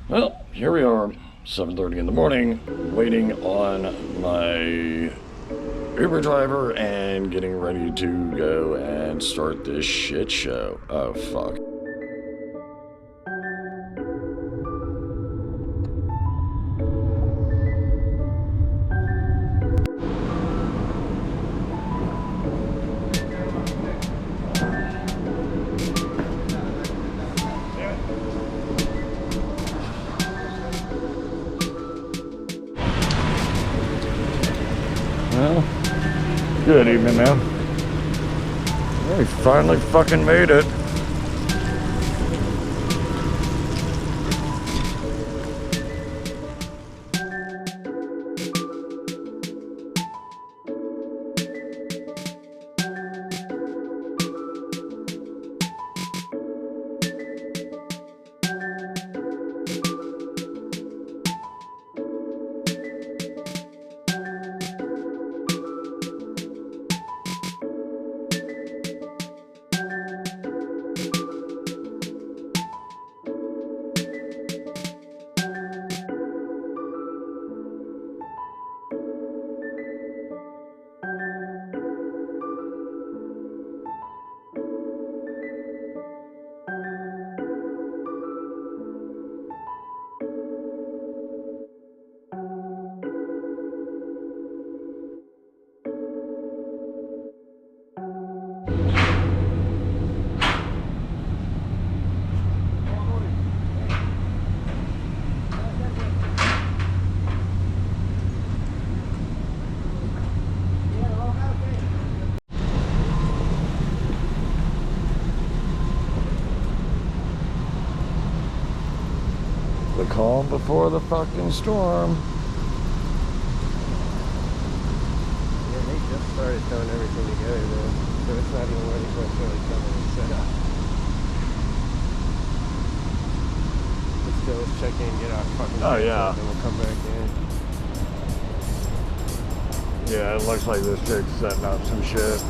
Well, here we are, 7:30 in the morning, waiting on my Uber driver and getting ready to go and start this shit show. Oh, fuck. Well, good evening, man. We finally fucking made it. The calm before the fucking storm. Yeah, they just started throwing everything together though, so it's not even ready for it's really coming and set up. But still, let's check in, get our fucking Oh, yeah. and then we'll come back in. Yeah, it looks like this chick's setting up some shit.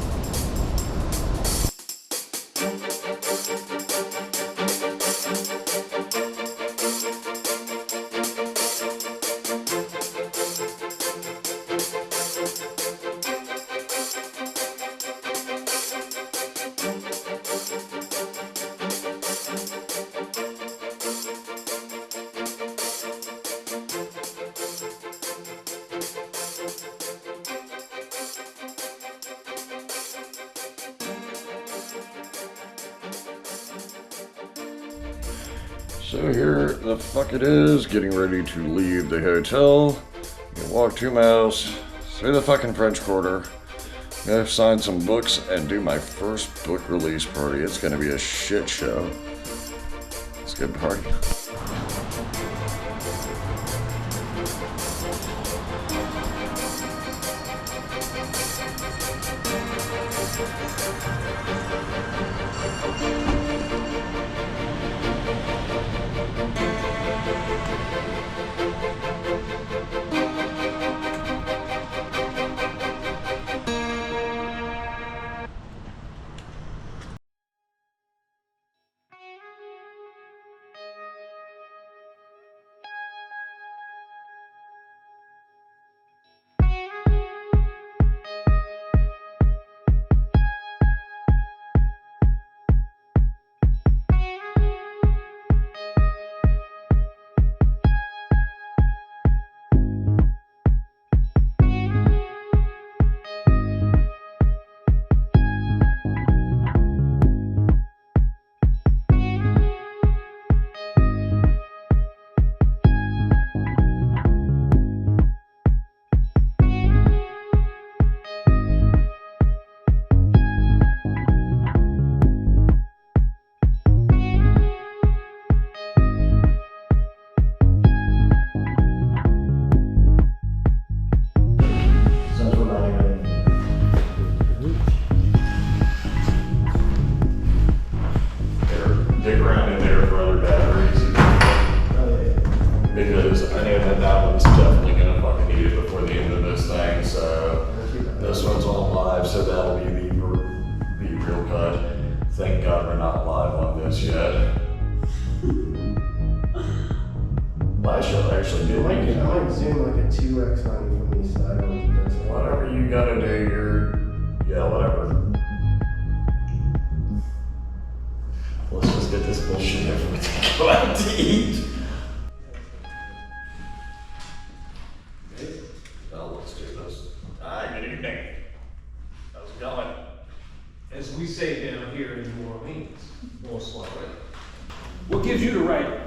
So here the fuck it is, getting ready to leave the hotel. Gonna walk 2 miles through the fucking French Quarter. Gonna sign some books and do my first book release party. It's gonna be a shit show. It's a good party. I should actually be I might zoom like a 2x on you from the side onto this. Whatever you gotta do, yeah, whatever. Let's just get this bullshit over with and go out to eat. Well, let's do this. Hi, good evening. How's it going? As we say down here in New Orleans, bonsoir. What gives you the right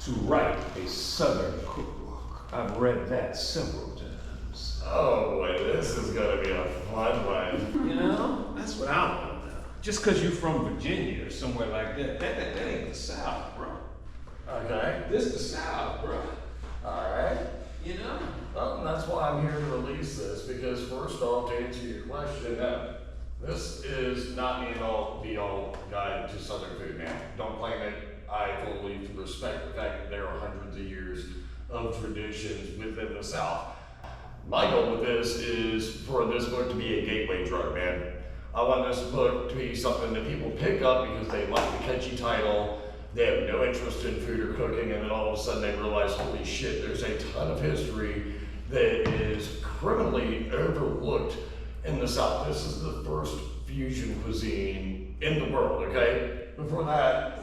to write a Southern cookbook? I've read that several times. Oh boy, this is gonna be a fun one. You know, that's what I want to know. Just because you're from Virginia or somewhere like that, that ain't the South, bro. Okay. This the South, bro. Alright. You know? Well, that's why I'm here to release this, because first off, to answer your question, this is not the end-all, be-all guide to Southern food, man. Don't claim it. I fully respect the fact that there are hundreds of years of traditions within the South. My goal with this is for this book to be a gateway drug, man. I want this book to be something that people pick up because they like the catchy title, they have no interest in food or cooking, and then all of a sudden they realize, holy shit, there's a ton of history that is criminally overlooked in the South. This is the first fusion cuisine in the world, okay? Before that,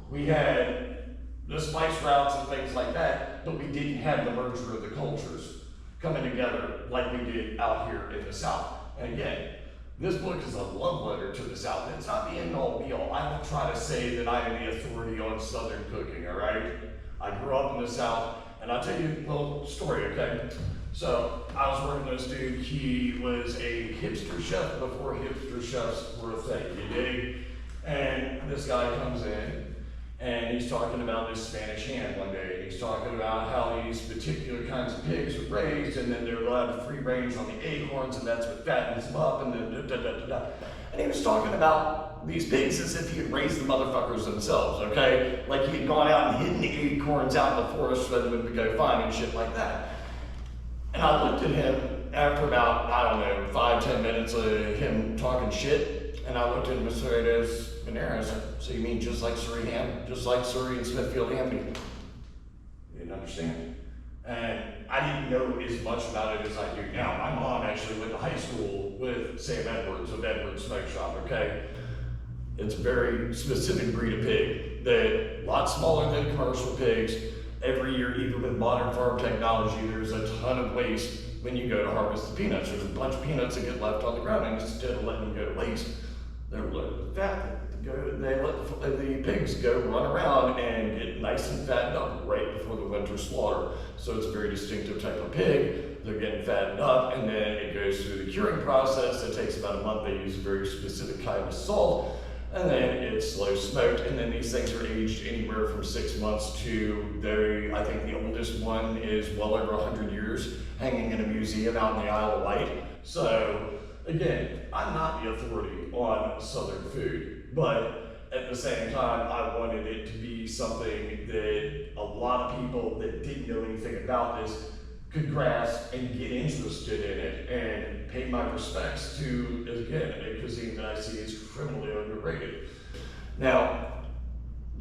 we had the spice routes and things like that, but we didn't have the merger of the cultures coming together like we did out here in the South. And again, this book is a love letter to the South. It's not the end all be all. I don't try to say that I am the authority on Southern cooking, all right? I grew up in the South, and I'll tell you a little story, okay? So I was working with this dude. He was a hipster chef before hipster chefs were a thing, you dig? And this guy comes in and he's talking about this Spanish ham one day. He's talking about how these particular kinds of pigs are raised and then they're allowed to free range on the acorns and that's what fattens them up and then da. And he was talking about these pigs as if he had raised the motherfuckers themselves, okay? Like he had gone out and hidden the acorns out in the forest for them to go find and shit like that. And I looked at him after about, I don't know, 5-10 minutes of him talking shit. And I looked at him and said, I said, so you mean just like Surrey ham? Just like Surrey and Smithfield ham? He didn't understand. And I didn't know as much about it as I do now. My mom actually went to high school with Sam Edwards of Edwards Smoke Shop, okay? It's a very specific breed of pig that a lot smaller than commercial pigs. Every year, even with modern farm technology, there's a ton of waste when you go to harvest the peanuts. There's a bunch of peanuts that get left on the ground, and instead of letting them go to waste, they're loaded with fat. They let the pigs go run around and get nice and fattened up right before the winter slaughter. So it's a very distinctive type of pig. They're getting fattened up, and then it goes through the curing process. It takes about a month. They use a very specific kind of salt. And then it's slow smoked, and then these things are aged anywhere from 6 months to I think the oldest one is well over 100 years, hanging in a museum out in the Isle of Wight. So again, I'm not the authority on Southern food, but at the same time, I wanted it to be something that a lot of people that didn't know anything about this could grasp and get interested in it and pay my respects to, again, a cuisine that I see is criminally underrated. Now,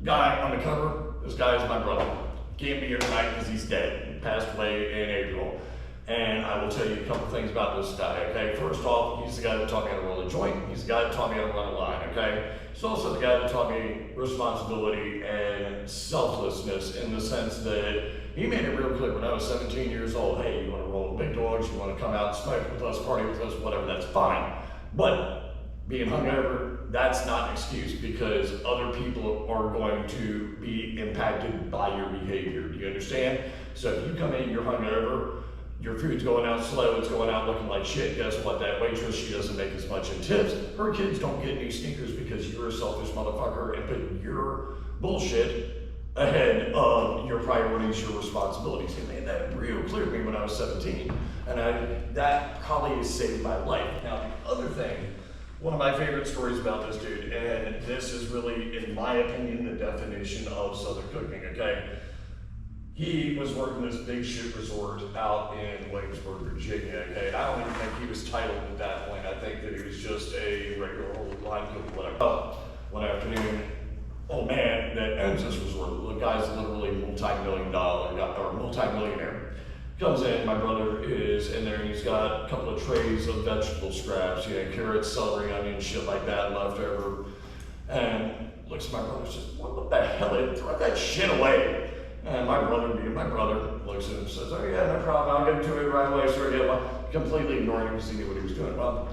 guy on the cover, this guy is my brother. Can't be here tonight because he's dead. He passed away in April. And I will tell you a couple things about this guy, okay? First off, he's the guy that taught me how to roll a joint. He's the guy that taught me how to run a line, okay? He's also the guy that taught me responsibility and selflessness in the sense that he made it real clear when I was 17 years old, hey, you want to roll big dogs, you want to come out and smoke with us, party with us, whatever, that's fine. But being hungover, that's not an excuse because other people are going to be impacted by your behavior. Do you understand? So if you come in, you're hungover, your food's going out slow, it's going out looking like shit, guess what? That waitress, she doesn't make as much in tips. Her kids don't get new sneakers because you're a selfish motherfucker and put your bullshit ahead of your priorities, your responsibilities. He made that real clear to me when I was 17. And that probably has saved my life. Now, the other thing, one of my favorite stories about this dude, and this is really, in my opinion, the definition of Southern cooking, okay? He was working this big shit resort out in Williamsburg, Virginia, okay? And I don't even think he was titled at that point. I think that he was just a regular old line cook, whatever. One afternoon, old man that owns this resort, the guy's literally multi-million-dollar or multi-millionaire. Comes in, my brother is in there, and he's got a couple of trays of vegetable scraps, carrots, celery, onions, shit like that left over. And looks at my brother and says, what the hell, throw that shit away. And my brother, being my brother, looks at him and says, oh yeah, no problem, I'll get to it right away. So completely ignoring him because he knew what he was doing. Well,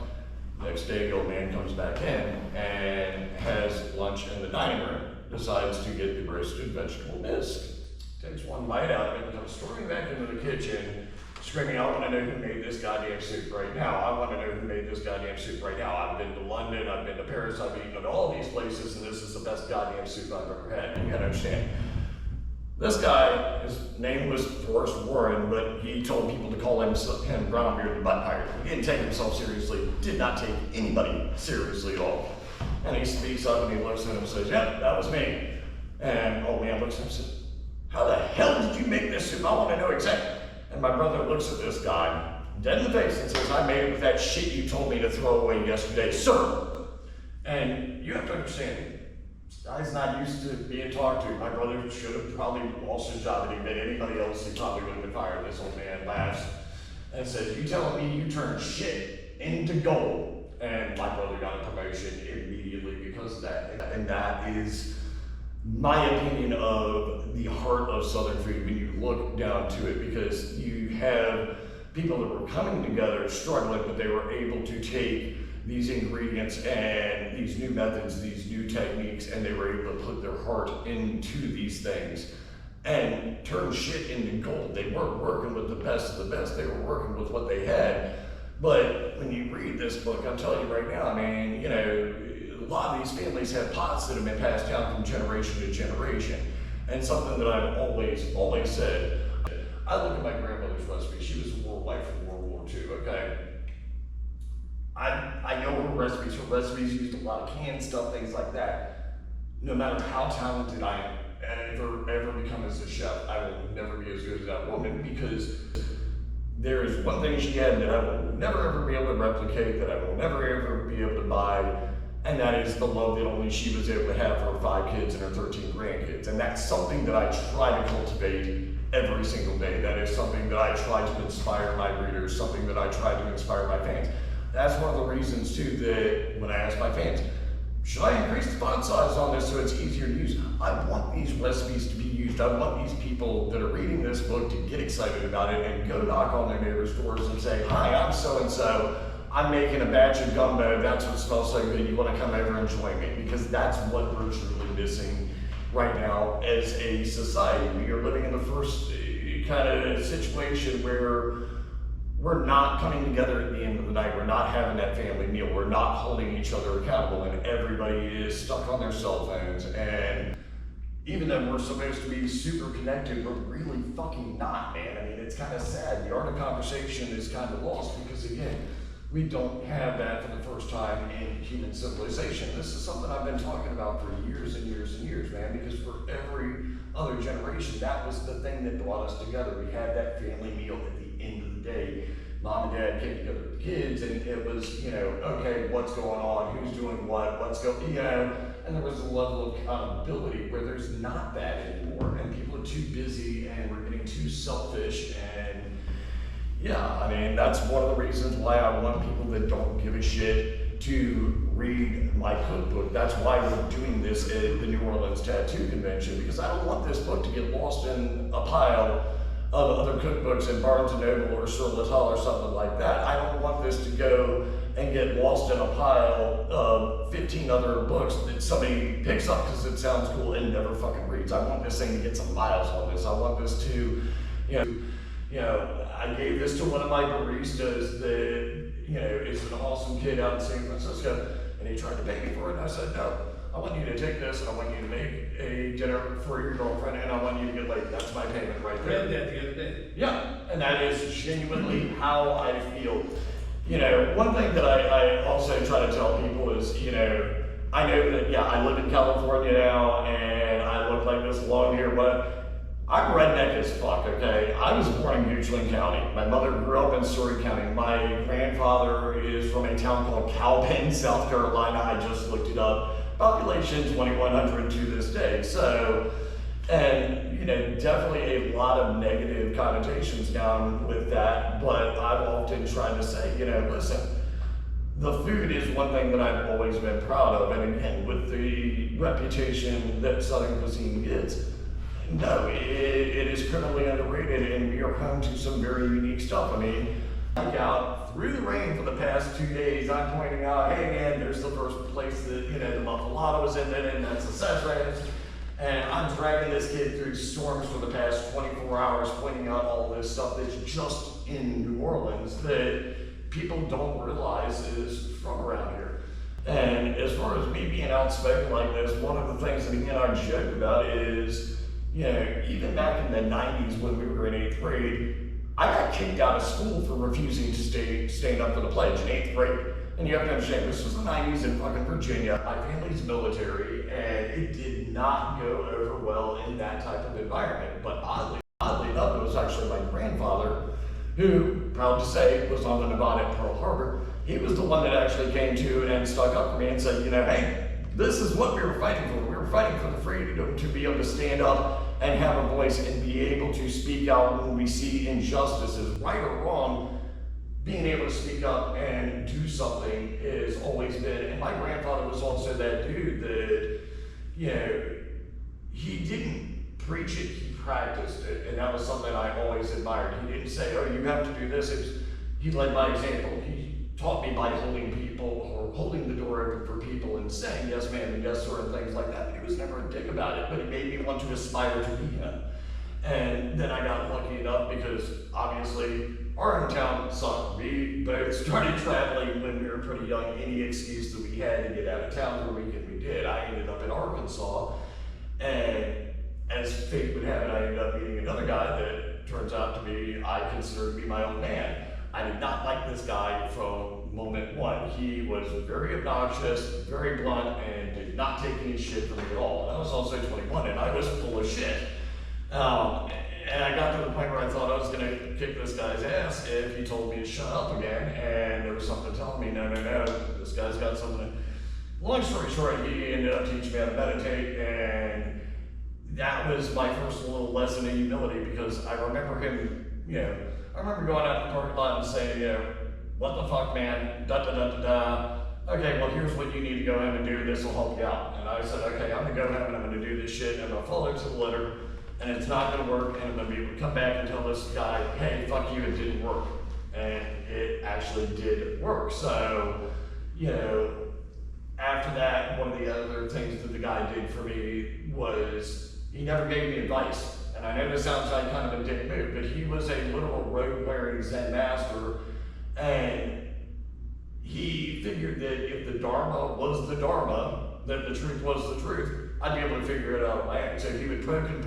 next day, the old man comes back in and has lunch in the dining room, decides to get the roasted vegetable bisque. Takes one bite out of it and comes storming back into the kitchen, screaming, I want to know who made this goddamn soup right now. I want to know who made this goddamn soup right now. I've been to London, I've been to Paris, I've eaten at all these places, and this is the best goddamn soup I've ever had. You gotta understand. This guy, his name was Forrest Warren, but he told people to call him Brown Beard the Butt Pirate. He didn't take himself seriously, did not take anybody seriously at all. And he speaks up and he looks at him and says, yep, that was me. And old man looks at him and says, how the hell did you make this soup? I want to know exactly. And my brother looks at this guy, dead in the face, and says, I made it with that shit you told me to throw away yesterday, sir. And you have to understand, this guy's not used to being talked to. My brother should have probably lost his job, and he made anybody else, he probably would have been fired. This old man laughs and says, you telling me you turned shit into gold? And my brother got a promotion immediately because of that. And that is my opinion of the heart of Southern food when you look down to it, because you have people that were coming together struggling, but they were able to take these ingredients and these new methods, these new techniques, and they were able to put their heart into these things and turn shit into gold. They weren't working with the best of the best, they were working with what they had. But when you read this book, I'm telling you right now, man, a lot of these families have pots that have been passed down from generation to generation. And something that I've always said, I look at my grandmother's recipe. She was a war wife from World War II, okay? I know her recipes. Her recipes used a lot of canned stuff, things like that. No matter how talented I ever become as a chef, I will never be as good as that woman, because there is one thing she had that I will never ever be able to replicate, that I will never ever be able to buy. And that is the love that only she was able to have for her 5 kids and her 13 grandkids. And that's something that I try to cultivate every single day. That is something that I try to inspire my readers, something that I try to inspire my fans. That's one of the reasons too that when I ask my fans, should I increase the font size on this so it's easier to use? I want these recipes to be used. I want these people that are reading this book to get excited about it and go knock on their neighbors' doors and say, hi, I'm so-and-so. I'm making a batch of gumbo, that's what smells so good, you want to come over and join me? Because that's what we're truly missing right now as a society. We are living in the first kind of situation where we're not coming together at the end of the night, we're not having that family meal, we're not holding each other accountable, and everybody is stuck on their cell phones. And even though we're supposed to be super connected, we're really fucking not, man. I mean, it's kind of sad. The art of conversation is kind of lost because, again, we don't have that for the first time in human civilization. This is something I've been talking about for years and years and years, man, because for every other generation, that was the thing that brought us together. We had that family meal at the end of the day. Mom and dad came together with the kids, and it was, okay, what's going on, who's doing what's going, and there was a level of accountability where there's not that anymore, and people are too busy, and we're getting too selfish, and yeah, I mean, that's one of the reasons why I want people that don't give a shit to read my cookbook. That's why we're doing this at the New Orleans Tattoo Convention, because I don't want this book to get lost in a pile of other cookbooks in Barnes & Noble or Sur La Table or something like that. I don't want this to go and get lost in a pile of 15 other books that somebody picks up because it sounds cool and never fucking reads. I want this thing to get some miles on this. I want this to, I gave this to one of my baristas that, is an awesome kid out in San Francisco, and he tried to pay me for it, and I said, no, I want you to take this, and I want you to make a dinner for your girlfriend, and I want you to get laid. That's my payment right there. Read that the other day. Yeah, and that is genuinely how I feel. One thing that I also try to tell people is, I know that, I live in California now, and I look like this long hair, but I'm redneck as fuck, okay? I was born in Goochland County. My mother grew up in Surrey County. My grandfather is from a town called Cowpen, South Carolina. I just looked it up. Population 2,100 to this day. So, And, definitely a lot of negative connotations down with that, but I've often tried to say, listen, the food is one thing that I've always been proud of, and again, with the reputation that Southern cuisine gets, no, it is criminally underrated, and we are home to some very unique stuff. I mean, out through the rain for the past 2 days, I'm pointing out, hey man, there's the first place that, the muffalata was in it, and that's the Seth ranch. And I'm dragging this kid through storms for the past 24 hours, pointing out all this stuff that's just in New Orleans that people don't realize is from around here. And as far as me being outspoken like this, one of the things that again I joke about is, even back in the 90s when we were in 8th grade, I got kicked out of school for refusing to stand up for the pledge in 8th grade. And you have to understand, this was the 90s in fucking Virginia. My family's military, and it did not go over well in that type of environment. But oddly enough, it was actually my grandfather, who, proud to say, was on the Nevada at Pearl Harbor. He was the one that actually came to and stuck up for me and said, hey, this is what we were fighting for. We were fighting for the freedom to be able to stand up and have a voice and be able to speak out when we see injustices, right or wrong. Being able to speak up and do something has always been, and my grandfather was also that dude that, he didn't preach it, he practiced it, and that was something I always admired. He didn't say, oh, you have to do this. He led by example. He taught me by holding people, or holding the door open for people and saying yes ma'am and yes sir and things like that. But he was never a dick about it, but he made me want to aspire to be him. And then I got lucky enough because obviously our hometown sucked. We both started traveling when we were pretty young. Any excuse that we had to get out of town for a weekend, we did. I ended up in Arkansas, and as fate would have it, I ended up meeting another guy that turns out to be, I consider to be my own man. I did not like this guy from moment one. He was very obnoxious, very blunt, and did not take any shit from me at all. And I was also 21, and I was full of shit. And I got to the point where I thought I was gonna kick this guy's ass if he told me to shut up again, and there was something telling me, no, this guy's got something. Long story short, he ended up teaching me how to meditate, and that was my first little lesson in humility, because I remember him, I remember going out in the parking lot and saying, what the fuck, man, da. Okay, well, here's what you need to go home and do, this will help you out. And I said, okay, I'm gonna go home and I'm gonna do this shit, and I'm gonna follow to the letter, and it's not gonna work, and I'm gonna be able to come back and tell this guy, hey, fuck you, it didn't work. And it actually did work. So, after that, one of the other things that the guy did for me was he never gave me advice. And I know this sounds like kind of a dick move, but he was a literal road-wearing Zen master, and he figured that if the Dharma was the Dharma, that the truth was the truth, I'd be able to figure it out on my own. So he would poke and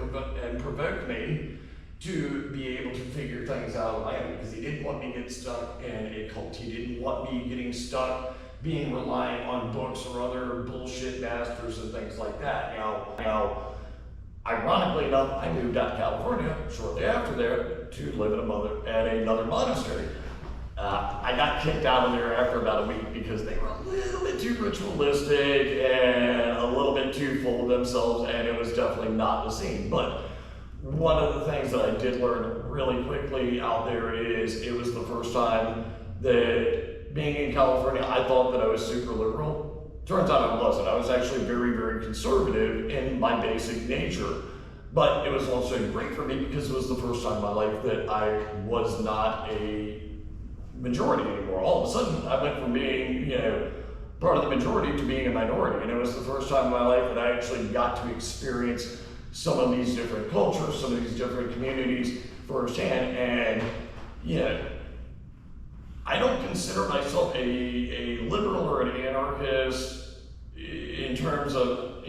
provoke me to be able to figure things out on my own, because he didn't want me to get stuck in a cult. He didn't want me getting stuck being reliant on books or other bullshit masters and things like that. Now, ironically enough, I moved out to California shortly after there to live at another monastery. I got kicked out of there after about a week because they were a little bit too ritualistic and a little bit too full of themselves, and it was definitely not the scene. But one of the things that I did learn really quickly out there is it was the first time that being in California, I thought that I was super liberal. Turns out I wasn't. I was actually very, very conservative in my basic nature. But it was also great for me because it was the first time in my life that I was not a majority anymore. All of a sudden, I went from being, part of the majority to being a minority. And it was the first time in my life that I actually got to experience some of these different cultures, some of these different communities firsthand. And, I don't consider myself a liberal or an anarchist in terms of,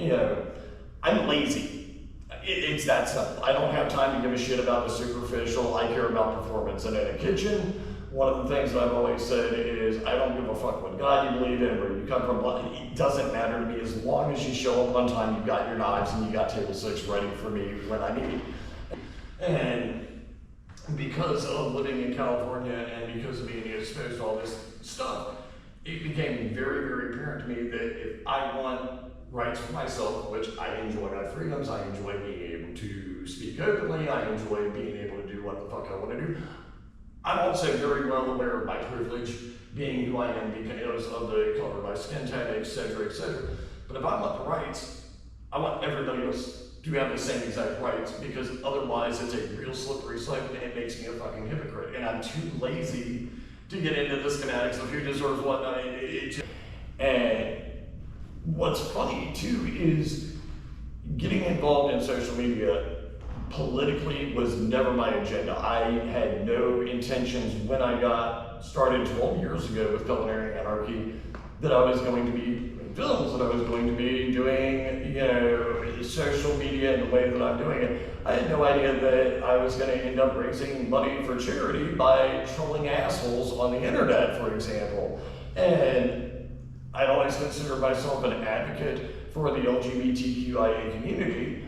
I'm lazy. It's that simple. I don't have time to give a shit about the superficial. I care about performance. And in a kitchen, one of the things that I've always said is I don't give a fuck what God you believe in, where you come from. It doesn't matter to me as long as you show up on time, you've got your knives, and you got table six ready for me when I need it. And because of living in California and because of being exposed to all this stuff, it became very, very apparent to me that if I want rights for myself, which I enjoy my freedoms, I enjoy being able to speak openly, I enjoy being able to do what the fuck I want to do. I'm also very well aware of my privilege, being who I am because of the color of my skin tone, etc., etc. But if I want the rights, I want everybody else to have the same exact rights, because otherwise it's a real slippery slope and it makes me a fucking hypocrite. And I'm too lazy to get into the schematics of who deserves what. And what's funny too is getting involved in social media politically was never my agenda. I had no intentions when I got started 12 years ago with Culinary Anarchy that I was going to be doing films, that I was going to be doing, social media in the way that I'm doing it. I had no idea that I was going to end up raising money for charity by trolling assholes on the internet, for example. And I'd always considered myself an advocate for the LGBTQIA community,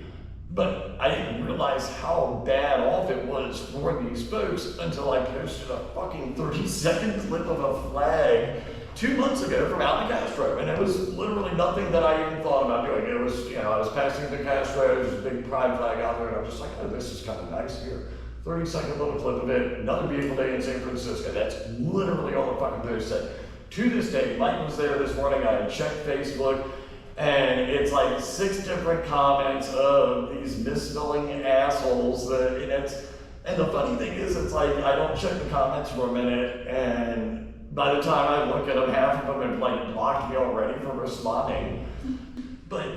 but I didn't realize how bad off it was for these folks until I posted a fucking 30-second clip of a flag 2 months ago from out the Castro, and it was literally nothing that I even thought about doing. It was, I was passing the Castro, there's a big pride flag out there, and I'm just like, oh, this is kind of nice here. 30-second little clip of it, another beautiful day in San Francisco. That's literally all the fucking post said. To this day, Mike was there this morning, I had checked Facebook, and it's like 6 different comments of these misspelling assholes, and the funny thing is, it's like, I don't check the comments for a minute, and by the time I look at them, half of them have like blocked me already for responding. But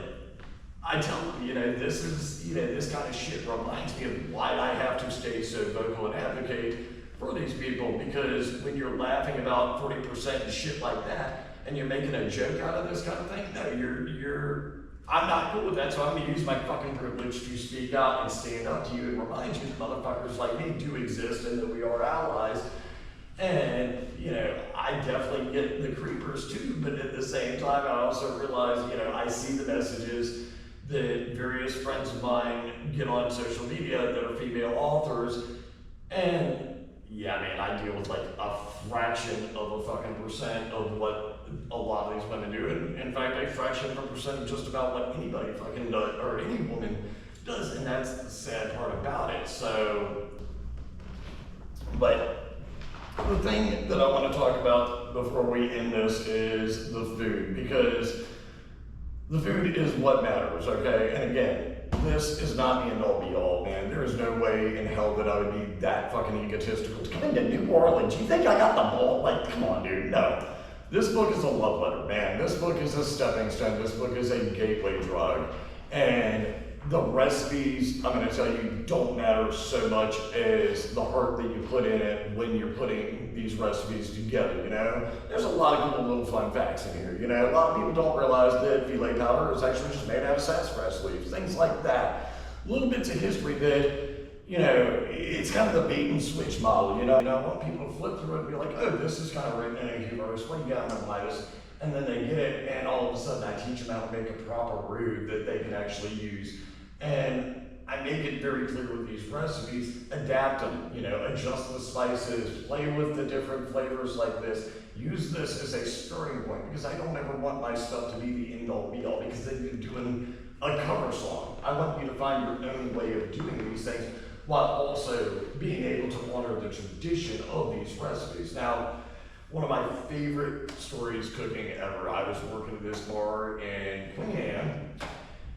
I tell them, this is, this kind of shit reminds me of why I have to stay so vocal and advocate for these people, because when you're laughing about 40% and shit like that, and you're making a joke out of this kind of thing, no, I'm not cool with that, so I'm gonna use my fucking privilege to speak out and stand up to you and remind you that motherfuckers like me do exist and that we are allies. And, I definitely get the creepers too, but at the same time, I also realize, I see the messages that various friends of mine get on social media that are female authors, and yeah, man, I deal with like a fraction of a fucking percent of what a lot of these women do, and in fact, a fraction of a percent of just about what anybody fucking does, or any woman does, and that's the sad part about it. So, but the thing that I want to talk about before we end this is the food, because the food is what matters, okay? And again, this is not the end all be all, man. There is no way in hell that I would be that fucking egotistical to come into New Orleans. You think I got the ball? Like, come on, dude, no. This book is a love letter, man. This book is a stepping stone. This book is a gateway drug. And the recipes, I'm gonna tell you, don't matter so much as the heart that you put in it when you're putting these recipes together, There's a lot of cool little fun facts in here, A lot of people don't realize that filet powder is actually just made out of sassafras leaves, things like that. Little bits of history that, it's kind of the bait and switch model, I want people to flip through it and be like, oh, this is kind of written in a humorous way, yeah, I'm gonna buy this. And then they get it, and all of a sudden I teach them how to make a proper roux that they can actually use. And I make it very clear with these recipes, adapt them, adjust the spices, play with the different flavors like this. Use this as a starting point, because I don't ever want my stuff to be the end all be all, because then you're doing a cover song. I want you to find your own way of doing these things while also being able to honor the tradition of these recipes. Now, one of my favorite stories cooking ever, I was working at this bar in Queen Anne,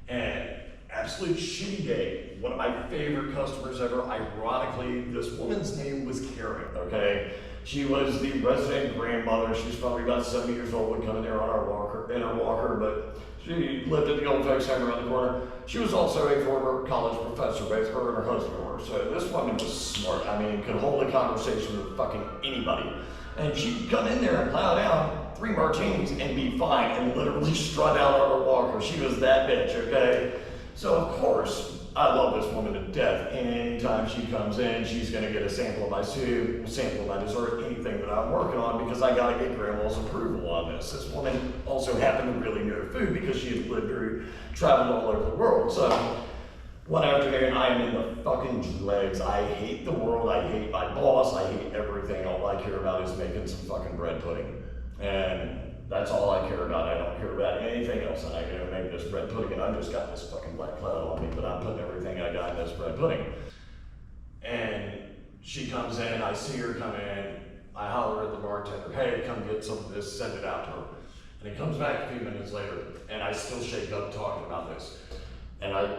and absolute shitty day. One of my favorite customers ever. Ironically, this woman's name was Karen, okay? She was the resident grandmother. She was probably about 70 years old, would come in there on her walker, but she lived at the old folks' home around the corner. She was also a former college professor, both her and her husband were. So this woman was smart. I mean, could hold a conversation with fucking anybody. And she'd come in there and plow down 3 martinis and be fine and literally strut out on her walker. She was that bitch, okay? So of course, I love this woman to death. And anytime she comes in, she's gonna get a sample of my soup, a sample of my dessert, anything that I'm working on, because I gotta get grandma's approval on this. This woman also happened to really know food because she had traveled all over the world. So one afternoon, I am in the fucking dregs. I hate the world, I hate my boss, I hate everything. All I care about is making some fucking bread pudding. And That's all I care about. I don't care about anything else. And I go make this bread pudding, and I've just got this fucking black cloud on me, but I'm putting everything I got in this bread pudding. And she comes in, I see her come in, I holler at the bartender, hey, come get some of this, send it out to her. And he comes back a few minutes later, and I still shake up talking about this. And I'm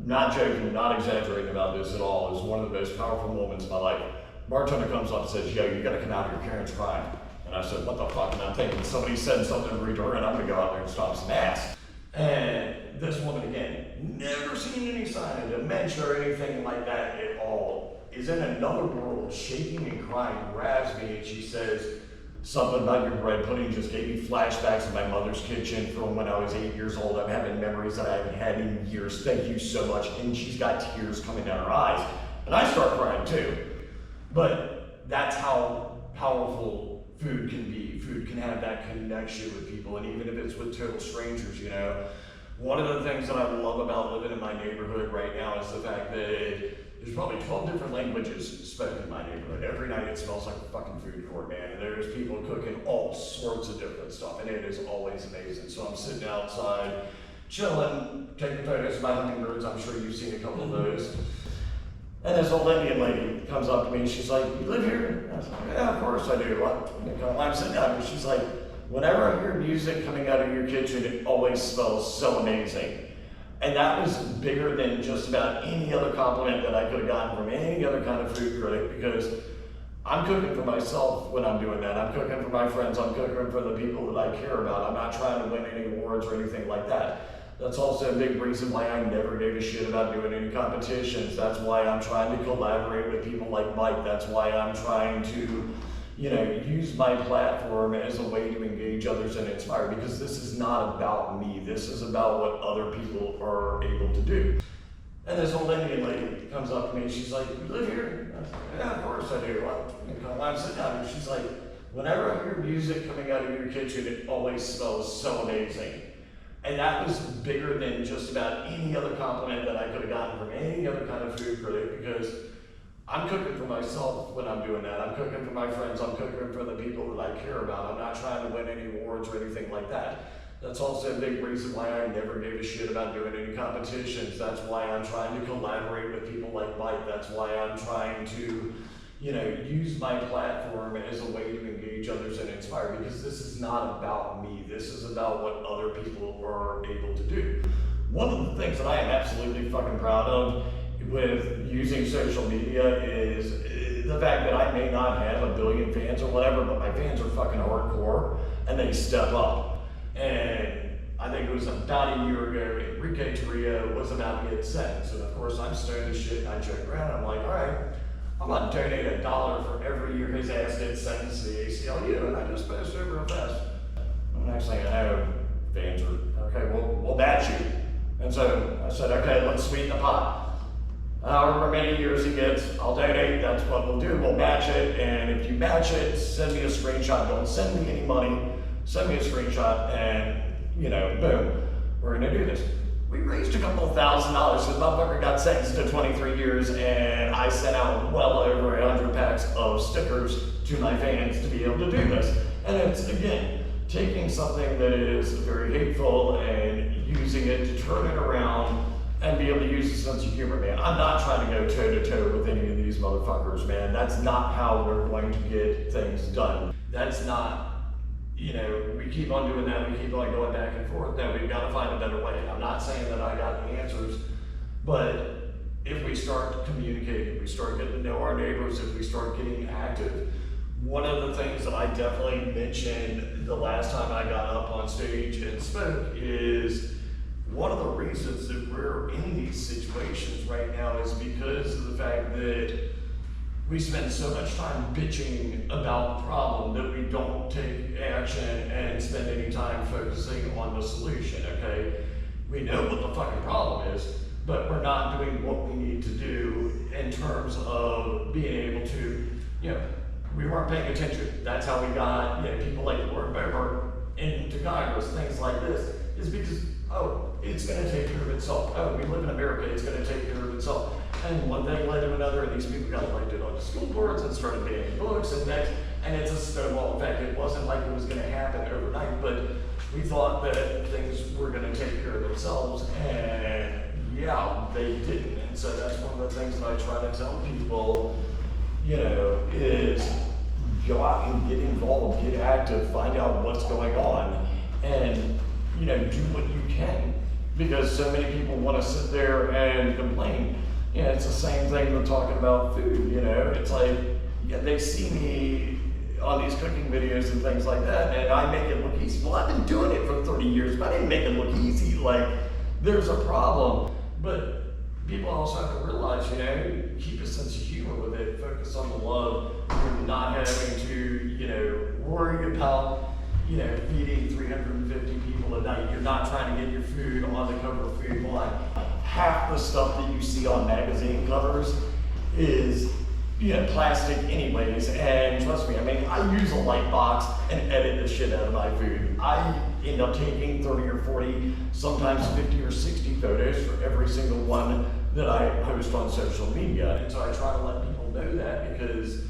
not joking, not exaggerating about this at all. It was one of the most powerful moments of my life. Bartender comes up and says, yo, you gotta come out here, Karen's crying. And I said, what the fuck? And I'm thinking somebody said something rude to her, and I'm gonna go out there and stomp some ass. And this woman, again, never seen any sign of dementia or anything like that at all, is in another world, shaking and crying, grabs me, and she says, something about your bread pudding just gave me flashbacks of my mother's kitchen from when I was 8 years old. I'm having memories that I haven't had in years. Thank you so much. And she's got tears coming down her eyes. And I start crying too. But that's how powerful food can be. Food can have that connection with people, and even if it's with total strangers, you know. One of the things that I love about living in my neighborhood right now is the fact that there's probably 12 different languages spoken in my neighborhood. Every night it smells like a fucking food court, man. And there's people cooking all sorts of different stuff, and it is always amazing. So I'm sitting outside, chilling, taking photos of my hummingbirds. I'm sure you've seen a couple of those. And this old Indian lady comes up to me and she's like, you live here? I was like, yeah, of course I do. I'm sitting down here. She's like, whenever I hear music coming out of your kitchen, it always smells so amazing. And that was bigger than just about any other compliment that I could have gotten from any other kind of food critic, because I'm cooking for myself when I'm doing that. I'm cooking for my friends. I'm cooking for the people that I care about. I'm not trying to win any awards or anything like that. That's also a big reason why I never gave a shit about doing any competitions. That's why I'm trying to collaborate with people like Mike. That's why I'm trying to, you know, use my platform as a way to engage others and inspire, because this is not about me. This is about what other people are able to do. And this old Indian lady comes up to me and she's like, you live here? I was like, yeah, of course I do. I'm sitting down here. She's like, whenever I hear music coming out of your kitchen, it always smells so amazing. And that was bigger than just about any other compliment that I could have gotten from any other kind of food critic, because I'm cooking for myself when I'm doing that. I'm cooking for my friends. I'm cooking for the people that I care about. I'm not trying to win any awards or anything like that. That's also a big reason why I never gave a shit about doing any competitions. That's why I'm trying to collaborate with people like Mike. That's why I'm trying to, you know, use my platform as a way to engage others and inspire, because this is not about me. This is about what other people are able to do. One of the things that I am absolutely fucking proud of with using social media is the fact that I may not have a billion fans or whatever, but my fans are fucking hardcore and they step up. And I think it was about a year ago, Enrique Torrio was about to get sentenced. And of course I'm stoned as shit and I joke around. I'm like, all right, I'm gonna donate $1 for every year his ass gets sentenced to the ACLU. And I just posted it real fast. And next thing I know, fans are, okay, we'll match you. And so I said, okay, let's sweeten the pot. However many years he gets, I'll donate, that's what we'll do, we'll match it, and if you match it, send me a screenshot, don't send me any money, send me a screenshot, and, you know, boom, we're gonna do this. We raised a couple of $1,000, so the motherfucker got sentenced to 23 years, and I sent out well over 100 packs of stickers to my fans to be able to do this. And it's, again, taking something that is very hateful and using it to turn it around and be able to use a sense of humor, man. I'm not trying to go toe-to-toe with any of these motherfuckers, man. That's not how we're going to get things done. That's not, you know, we keep on doing that, we keep on going back and forth. No, we've got to find a better way. I'm not saying that I got the answers, but if we start communicating, if we start getting to know our neighbors, if we start getting active. One of the things that I definitely mentioned the last time I got up on stage and spoke is one of the reasons that we're in these situations right now is because of the fact that we spend so much time bitching about the problem that we don't take action and spend any time focusing on the solution, okay? We know what the fucking problem is, but we're not doing what we need to do in terms of being able to, you know, we weren't paying attention. That's how we got, you know, people like Warren Beber into Congress, things like this, is because, oh, it's gonna take care of itself. Oh, we live in America, it's gonna take care of itself. And one thing led to another, and these people got elected on the school boards and started banning books and next. And it's a snowball effect. It wasn't like it was gonna happen overnight, but we thought that things were gonna take care of themselves, and yeah, they didn't. And so that's one of the things that I try to tell people, is go out and get involved, get active, find out what's going on, and, do what you can. Because so many people want to sit there and complain. It's the same thing with talking about food, It's like, they see me on these cooking videos and things like that, and I make it look easy. Well, I've been doing it for 30 years, but I didn't make it look easy. Like, there's a problem. But people also have to realize, keep a sense of humor with it, focus on the love. You're not having to, worry about, feeding 350 people a night. You're not trying to get your food on the cover of Food Line. Half the stuff that you see on magazine covers is, plastic anyways, and trust me, I use a light box and edit the shit out of my food. I end up taking 30 or 40, sometimes 50 or 60 photos for every single one that I post on social media. And so I try to let people know that because,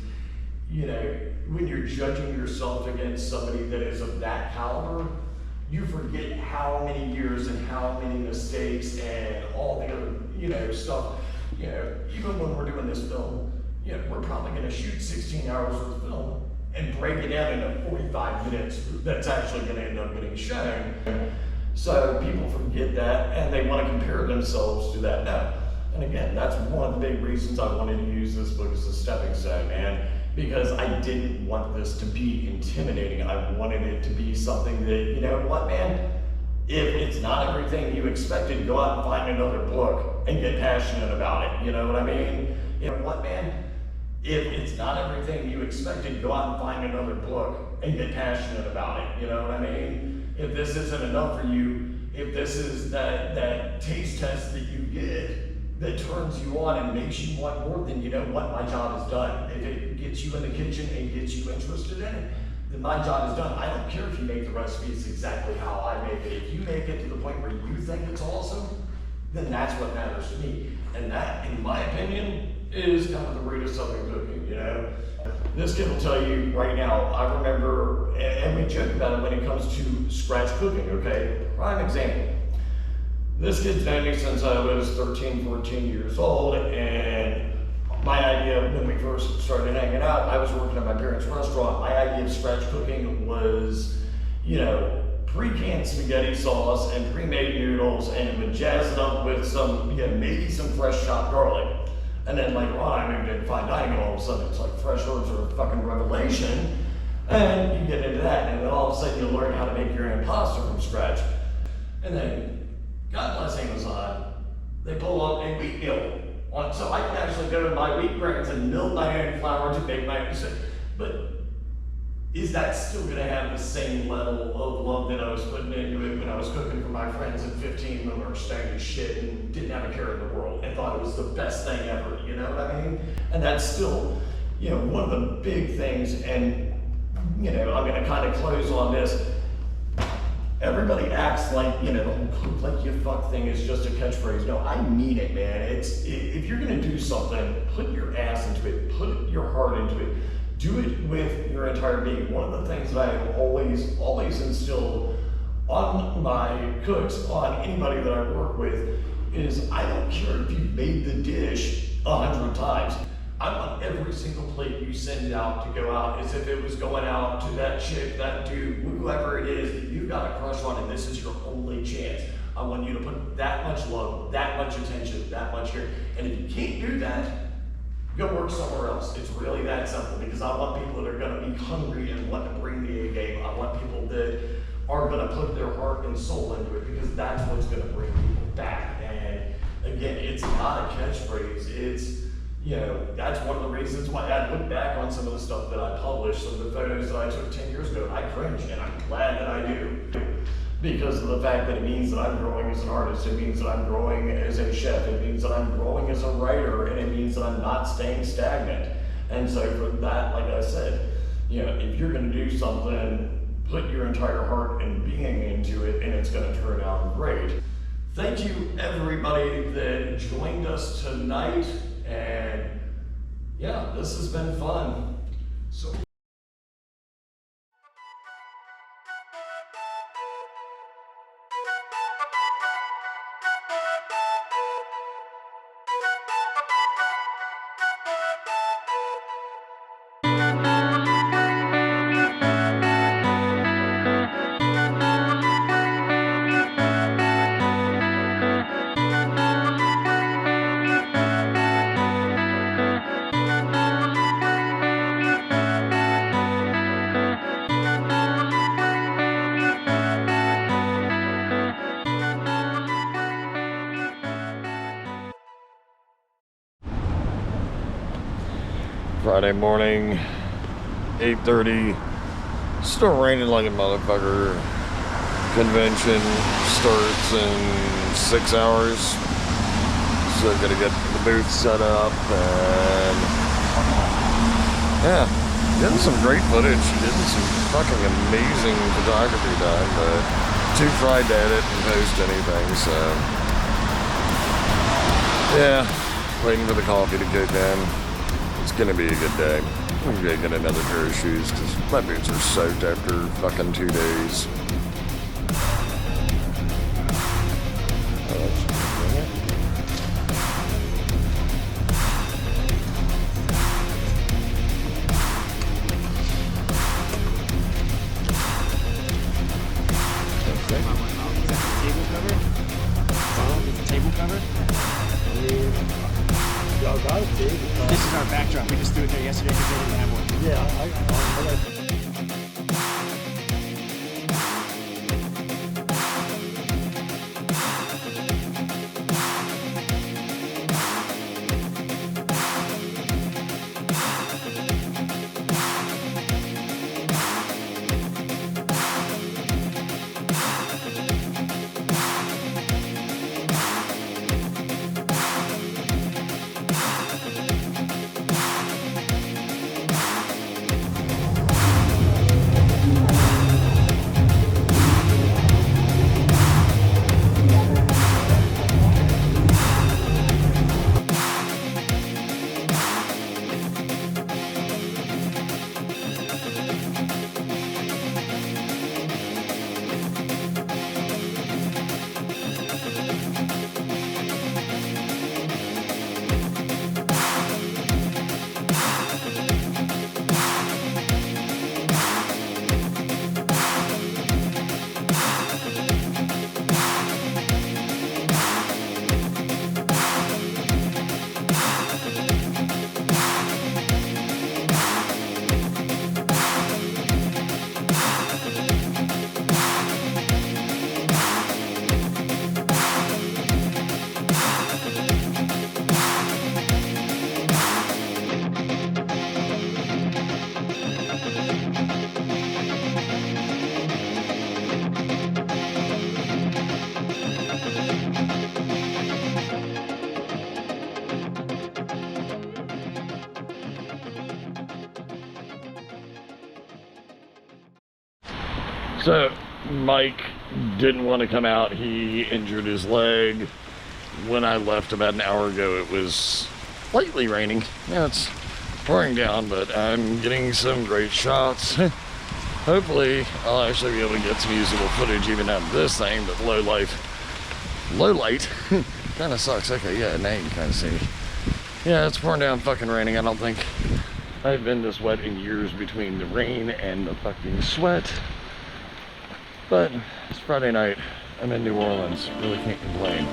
when you're judging yourself against somebody that is of that caliber, you forget how many years and how many mistakes and all the other, stuff. Even when we're doing this film, we're probably going to shoot 16 hours of film and break it down into 45 minutes that's actually going to end up getting shown. So people forget that and they want to compare themselves to that now. And again, that's one of the big reasons I wanted to use this book as a stepping stone, man, because I didn't want this to be intimidating. I wanted it to be something that, what, man, if it's not everything you expected, go out and find another book and get passionate about it. You know what I mean? What, man? If it's not everything you expected, go out and find another book and get passionate about it. You know what I mean? If this isn't enough for you, if this is that taste test that you get that turns you on and makes you want more, then you know what, my job is done. If it gets you in the kitchen and gets you interested in it, then my job is done. I don't care if you make the recipes exactly how I make it. If you make it to the point where you think it's awesome, then that's what matters to me. And that, in my opinion, is kind of the root of Southern cooking, This kid will tell you right now, I remember, and we joke about it when it comes to scratch cooking, okay? Prime example. This kid's known me since I was 13, 14 years old, and my idea when we first started hanging out, I was working at my parents' restaurant. My idea of scratch cooking was, pre-canned spaghetti sauce and pre-made noodles, and would jazz it up with some, maybe some fresh chopped garlic. And then later on, I moved into fine dining, and all of a sudden it's like fresh herbs are a fucking revelation. And you get into that, and then all of a sudden you learn how to make your own pasta from scratch. And then, God bless Amazon, they pull up a wheat mill. So I can actually go to my wheat grains and mill my own flour to make my own. But is that still going to have the same level of love that I was putting into it when I was cooking for my friends at 15 when we were stoned as shit and didn't have a care in the world and thought it was the best thing ever, you know what I mean? And that's still, one of the big things, and, I'm going to kind of close on this. Everybody acts like, the whole cook like you fuck thing is just a catchphrase. No, I mean it, man. If you're going to do something, put your ass into it, put your heart into it. Do it with your entire being. One of the things that I have always instilled on my cooks, on anybody that I work with, is I don't care if you've made the dish 100 times. I want every single plate you send out to go out as if it was going out to that chick, that dude, whoever it is that you've got a crush on and this is your only chance. I want you to put that much love, that much attention, that much care. And if you can't do that, go work somewhere else. It's really that simple, because I want people that are going to be hungry and want to bring the A game. I want people that are going to put their heart and soul into it, because that's what's going to bring people back. And again, it's not a catchphrase. It's, that's one of the reasons why I look back on some of the stuff that I published, some of the photos that I took 10 years ago, and I cringe, and I'm glad that I do. Because of the fact that it means that I'm growing as an artist, it means that I'm growing as a chef, it means that I'm growing as a writer, and it means that I'm not staying stagnant. And so for that, like I said, if you're gonna do something, put your entire heart and being into it, and it's gonna turn out great. Thank you everybody that joined us tonight, and yeah, this has been fun. So Friday morning, 8:30. Still raining like a motherfucker. Convention starts in 6 hours. So I'm gonna get the booth set up and yeah, getting some great footage, getting some fucking amazing photography done, but too fried to edit and post anything, so yeah, waiting for the coffee to kick in. It's gonna be a good day. I'm gonna get another pair of shoes because my boots are soaked after fucking 2 days. This is our backdrop. We just threw it there yesterday because they didn't have one. Yeah, So Mike didn't want to come out. He injured his leg. When I left about an hour ago, it was lightly raining. Yeah, it's pouring down, but I'm getting some great shots. Hopefully I'll actually be able to get some usable footage even out of this thing, but low light kind of sucks. Okay, yeah, now you can kind of see. Yeah, it's pouring down, fucking raining. I don't think I've been this wet in years between the rain and the fucking sweat. But it's Friday night. I'm in New Orleans. Really can't complain.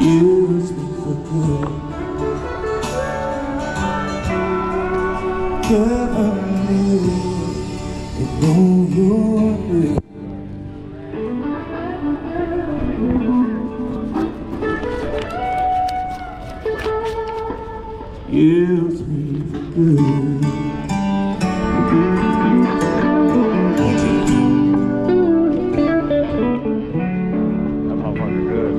Use me for good. Cover me in all your name. Use me for good. That motherfucker good.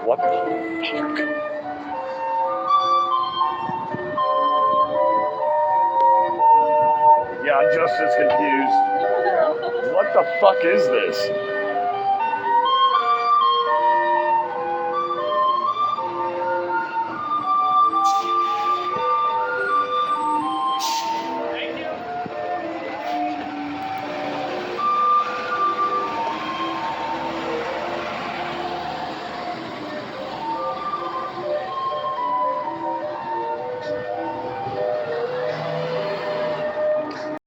What the fuck? Yeah, I'm just as confused. What the fuck is this?